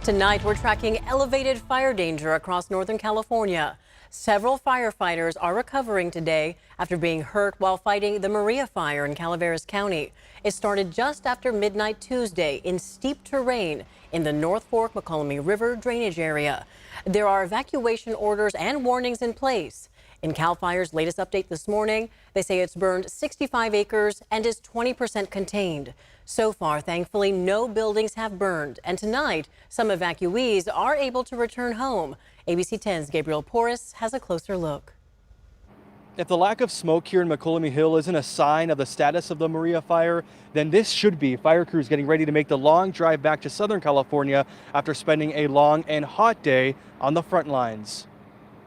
Tonight, we're tracking elevated fire danger across Northern California. Several firefighters are recovering today after being hurt while fighting the Maria fire in Calaveras County. It started just after midnight Tuesday in steep terrain in the North Fork Mokelumne River drainage area. There are evacuation orders and warnings in place. In CAL FIRE's latest update this morning, they say it's burned 65 acres and is 20% contained. So far, thankfully, no buildings have burned. And tonight, some evacuees are able to return home. ABC 10's Gabriel Porras has a closer look. If the lack of smoke here in Mokelumne Hill isn't a sign of the status of the Maria fire, then this should be. Fire crews getting ready to make the long drive back to Southern California after spending a long and hot day on the front lines.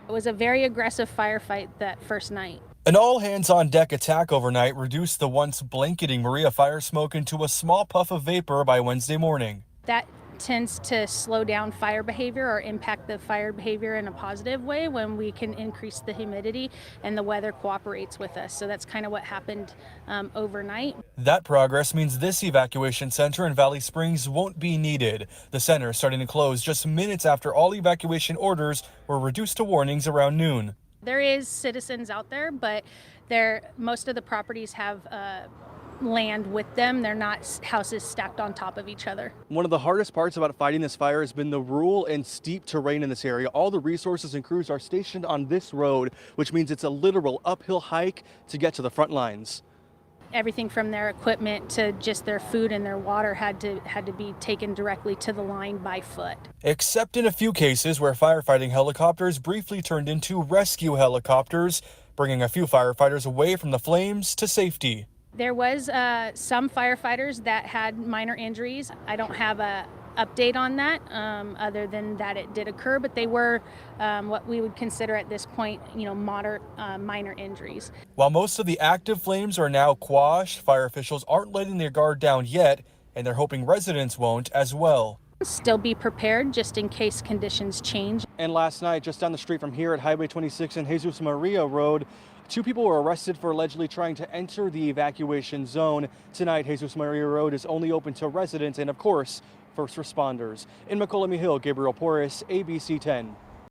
It was a very aggressive firefight that first night. An all-hands-on-deck attack overnight reduced the once blanketing Maria fire smoke into a small puff of vapor by Wednesday morning. That tends to slow down fire behavior or impact the fire behavior in a positive way when we can increase the humidity and the weather cooperates with us. So that's kind of what happened overnight. That progress means this evacuation center in Valley Springs won't be needed. The center is starting to close just minutes after all evacuation orders were reduced to warnings around noon. There is citizens out there, but most of the properties have land with them. They're not houses stacked on top of each other. One of the hardest parts about fighting this fire has been the rural and steep terrain in this area. All the resources and crews are stationed on this road, which means it's a literal uphill hike to get to the front lines. Everything from their equipment to just their food and their water had to be taken directly to the line by foot. Except in a few cases where firefighting helicopters briefly turned into rescue helicopters, bringing a few firefighters away from the flames to safety. There was some firefighters that had minor injuries. I don't have a update on that other than that it did occur, but they were what we would consider at this point, moderate minor injuries. While most of the active flames are now quashed, fire officials aren't letting their guard down yet, and they're hoping residents won't as well. Still be prepared just in case conditions change. And last night, just down the street from here at Highway 26 and Jesus Maria Road, 2 people were arrested for allegedly trying to enter the evacuation zone. Tonight, Jesus Maria Road is only open to residents and, of course, first responders. In Mokelumne Hill, Gabriel Porras, ABC 10.